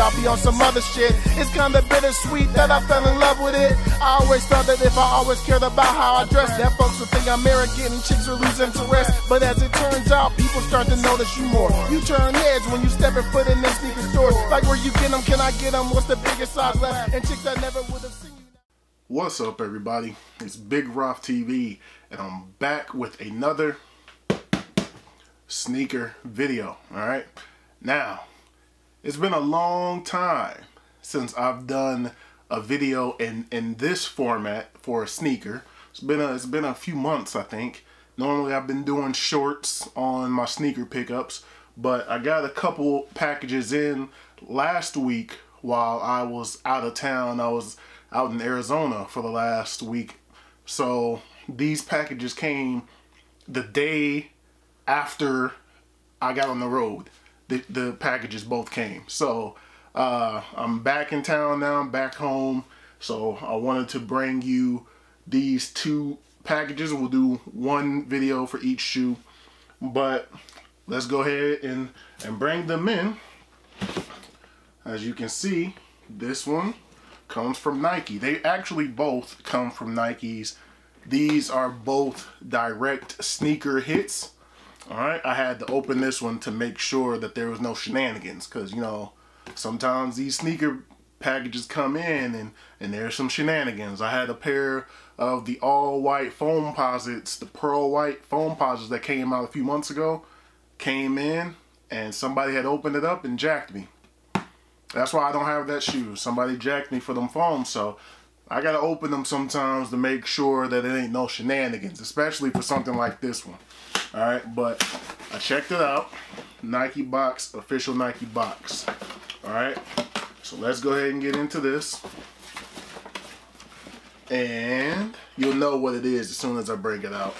I'll be on some other shit. It's kinda bittersweet that I fell in love with it. I always thought that if I always cared about how I dress, that folks would think I'm arrogant and chicks would lose interest. But as it turns out, people start to notice you more. You turn heads when you step foot in them sneaker stores. Like, where you get them, can I get them? What's the biggest size left? And chicks that never would have seen you. What's up, everybody? It's Big Roth TV, and I'm back with another sneaker video. Alright, now it's been a long time since I've done a video in this format for a sneaker. It's been a few months, I think. Normally I've been doing shorts on my sneaker pickups, but I got a couple packages in last week while I was out of town. I was out in Arizona for the last week, so these packages came the day after I got on the road. The packages both came. So I'm back in town now, I'm back home, so I wanted to bring you these two packages. We'll do one video for each shoe, but let's go ahead and bring them in. As you can see, this one comes from Nike. They actually both come from Nikes. These are both direct sneaker hits. Alright, I had to open this one to make sure that there was no shenanigans, because, you know, sometimes these sneaker packages come in and there's some shenanigans. I had a pair of the all-white foam posits, the pearl white foam posits that came out a few months ago, came in and somebody had opened it up and jacked me. That's why I don't have that shoe. Somebody jacked me for them foams, so I gotta open them sometimes to make sure that it ain't no shenanigans, especially for something like this one. Alright, but I checked it out. Nike box, official Nike box. Alright, so let's go ahead and get into this. And you'll know what it is as soon as I break it out.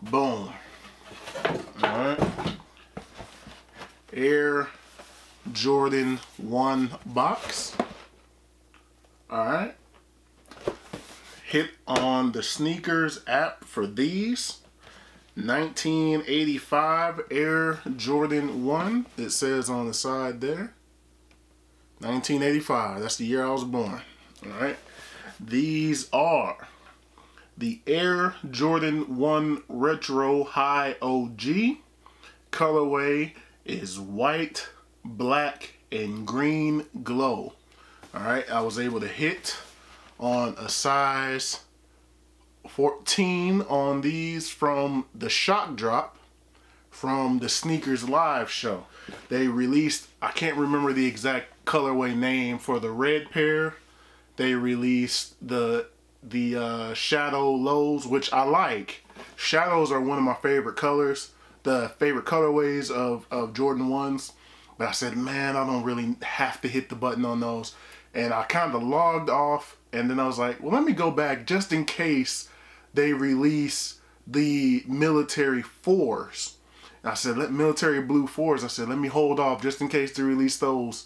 Boom. Alright. Air Jordan 1 box. Alright. Hit on the sneakers app for these. 1985 Air Jordan 1. It says on the side there. 1985. That's the year I was born. Alright. These are the Air Jordan 1 Retro High OG. Colorway is white, black, and green glow. Alright, I was able to hit on a size 14 on these from the shock drop from the Sneakers Live show. They released, I can't remember the exact colorway name for the red pair. They released the shadow lows, which I like. Shadows are one of my favorite colors, the favorite colorways of Jordan 1s. But I said, man, I don't really have to hit the button on those. And I kind of logged off, and then I was like, well, let me go back just in case they release the military 4s. And I said, military blue 4s. I said, let me hold off just in case they release those.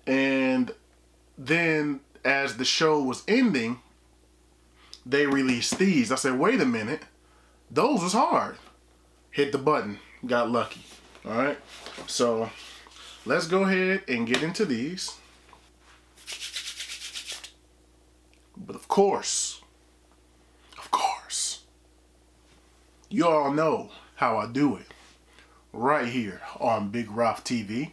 And then as the show was ending, they released these. I said, wait a minute, those was hard. Hit the button, got lucky. All right, so let's go ahead and get into these. But of course, you all know how I do it. Right here on Big Roth TV.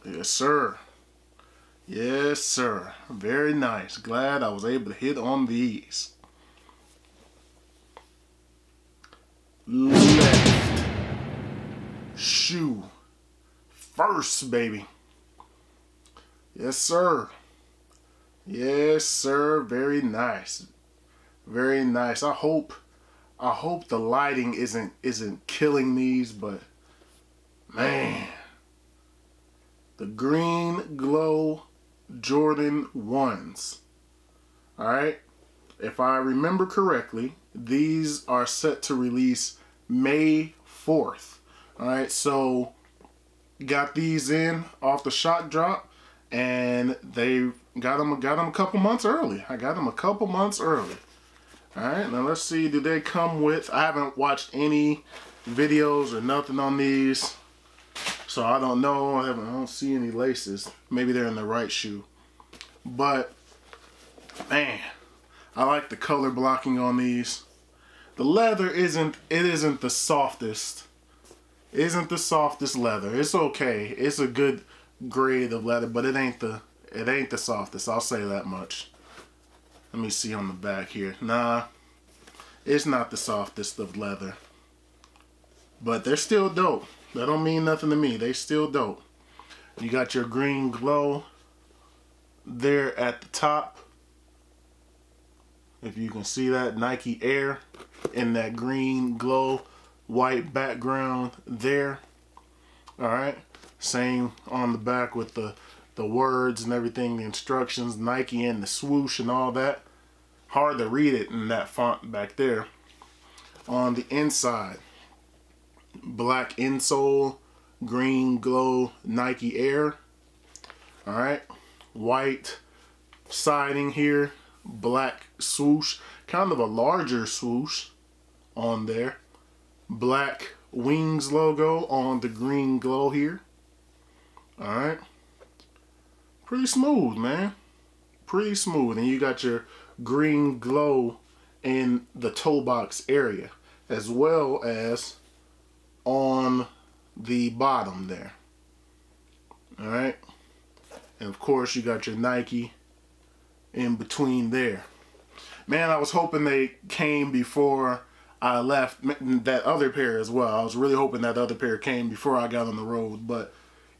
Yes, sir. Yes, sir. Very nice. Glad I was able to hit on these. Left shoe first, baby. Yes, sir. Yes, sir. Very nice. Very nice. I hope the lighting isn't killing these, but man, the green glow Jordan 1s. All right. If I remember correctly, these are set to release May 4th. All right, so got these in off the shock drop, and they got them a couple months early. I got them a couple months early. Alright, now let's see, do they come with, I haven't watched any videos or nothing on these, so I don't know. I don't see any laces. Maybe they're in the right shoe. But, man, I like the color blocking on these. The leather isn't the softest. It isn't the softest leather. It's okay. It's a good grade of leather, but it ain't the softest. I'll say that much. Let me see on the back here. Nah, it's not the softest of leather. But they're still dope. That don't mean nothing to me. They still dope. You got your green glow there at the top. If you can see that, Nike Air in that green glow white background there. Alright. Same on the back with the words and everything, the instructions, Nike and the swoosh and all that. Hard to read it in that font back there. On the inside, black insole, green glow Nike Air. Alright. White siding here, black swoosh, kind of a larger swoosh on there. Black wings logo on the green glow here. Alright. Pretty smooth, man. Pretty smooth. And you got your green glow in the toe box area, as well as on the bottom there. Alright. And of course you got your Nike in between there. Man, I was hoping they came before I left that other pair as well. I was really hoping that other pair came before I got on the road. But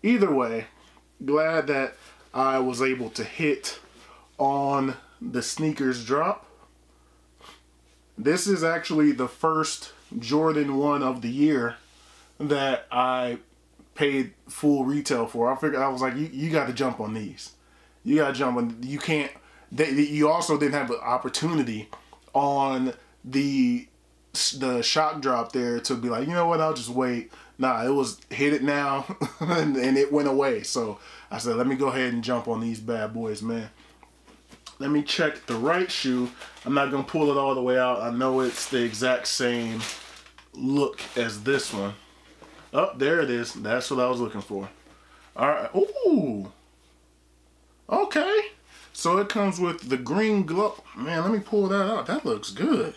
either way, glad that I was able to hit on the sneakers drop. This is actually the first Jordan 1 of the year that I paid full retail for. I figured, I was like, you got to jump on these. You got to jump on. You can't. You also didn't have an opportunity on the shock drop there to be like, you know what, I'll just wait. Nah, it was hit it now and it went away. So I said, let me go ahead and jump on these bad boys, man. Let me check the right shoe. I'm not gonna pull it all the way out. I know it's the exact same look as this one. Oh, there it is. That's what I was looking for. All right. Ooh. Okay. So it comes with the green glow. Man, let me pull that out. That looks good.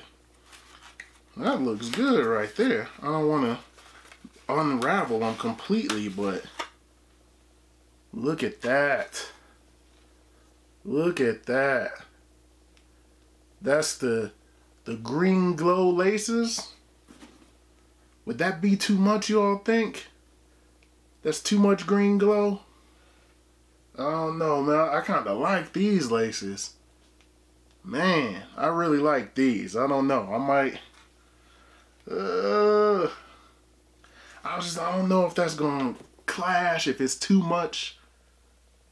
That looks good right there. I don't want to unravel them completely, but look at that. Look at that. That's the green glow laces. Would that be too much, you all think? That's too much green glow? I don't know, man. I kind of like these laces. Man, I really like these. I don't know. I might... I don't know if that's going to clash, if it's too much.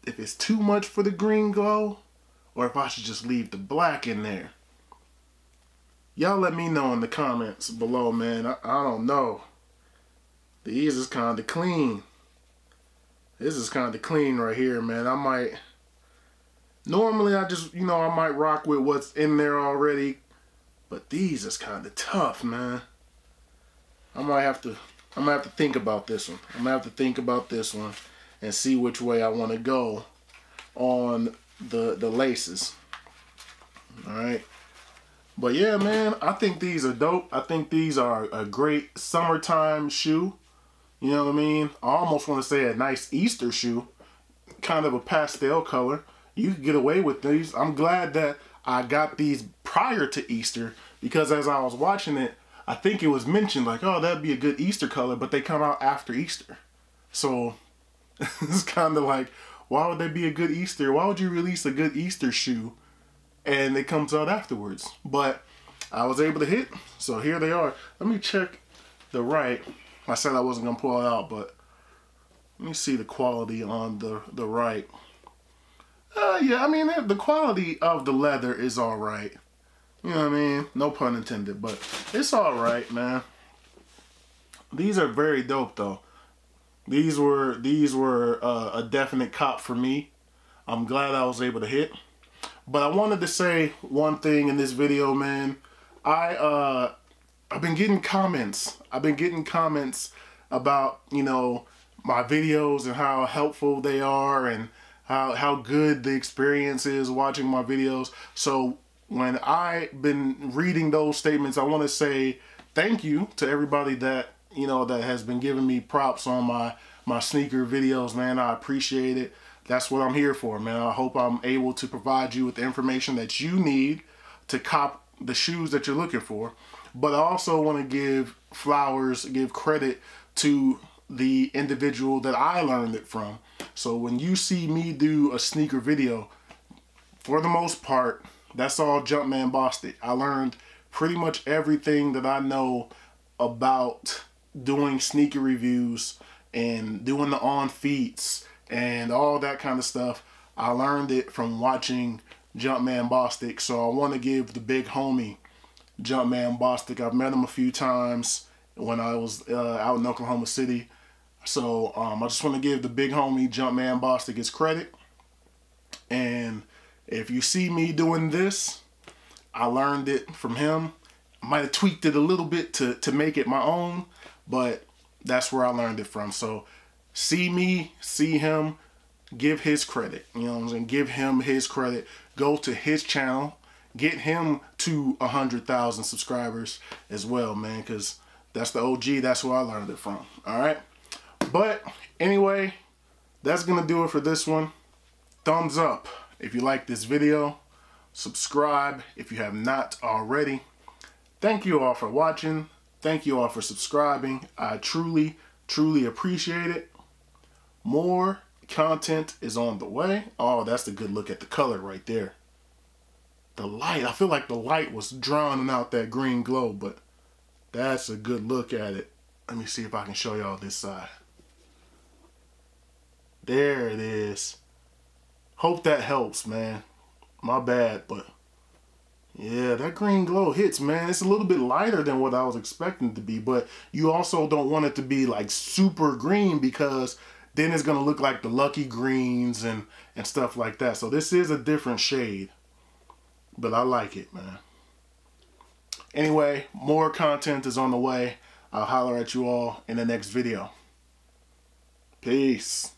If it's too much for the green glow, or if I should just leave the black in there. Y'all let me know in the comments below, man. I don't know. These is kind of clean. This is kind of clean right here, man. I might... Normally, I just, you know, I might rock with what's in there already. But these is kind of tough, man. I'm gonna have to think about this one. I'm gonna have to think about this one and see which way I want to go on the laces. All right. But yeah, man, I think these are dope. I think these are a great summertime shoe. You know what I mean? I almost want to say a nice Easter shoe. Kind of a pastel color. You could get away with these. I'm glad that I got these prior to Easter, because as I was watching it, I think it was mentioned like, oh, that'd be a good Easter color, but they come out after Easter. So it's kind of like, why would they be a good Easter? Why would you release a good Easter shoe and it comes out afterwards? But I was able to hit, so here they are. Let me check the right. I said I wasn't gonna pull it out, but let me see the quality on the right. Yeah, I mean, the quality of the leather is all right. You know what I mean? No pun intended, but it's all right, man. These are very dope, though. These were a definite cop for me. I'm glad I was able to hit. But I wanted to say one thing in this video, man. I've been getting comments. About, you know, my videos and how helpful they are and how good the experience is watching my videos. So when I've been reading those statements, I want to say thank you to everybody that, you know, that has been giving me props on my sneaker videos, man. I appreciate it. That's what I'm here for, man. I hope I'm able to provide you with the information that you need to cop the shoes that you're looking for. But I also want to give flowers, give credit to the individual that I learned it from. So when you see me do a sneaker video, for the most part, that's all Jumpman Bostic. I learned pretty much everything that I know about doing sneaker reviews and doing the on feets and all that kind of stuff. I learned it from watching Jumpman Bostic. So I want to give the big homie Jumpman Bostic. I've met him a few times when I was out in Oklahoma City. So I just want to give the big homie Jumpman Bostic his credit. And if you see me doing this, I learned it from him. I might have tweaked it a little bit to make it my own, but that's where I learned it from. So see me, see him, give his credit. You know what I'm saying? Give him his credit. Go to his channel. Get him to 100,000 subscribers as well, man, because that's the OG. That's where I learned it from. All right. But anyway, that's going to do it for this one. Thumbs up if you like this video. Subscribe if you have not already. Thank you all for watching. Thank you all for subscribing. I truly, truly appreciate it. More content is on the way. Oh, that's a good look at the color right there. The light, I feel like the light was drowning out that green glow, but that's a good look at it. Let me see if I can show y'all this side. There it is. Hope that helps, man. My bad, but yeah, that green glow hits, man. It's a little bit lighter than what I was expecting it to be, but you also don't want it to be like super green because then it's going to look like the Lucky Greens and stuff like that. So this is a different shade. But I like it, man. Anyway, more content is on the way. I'll holler at you all in the next video. Peace.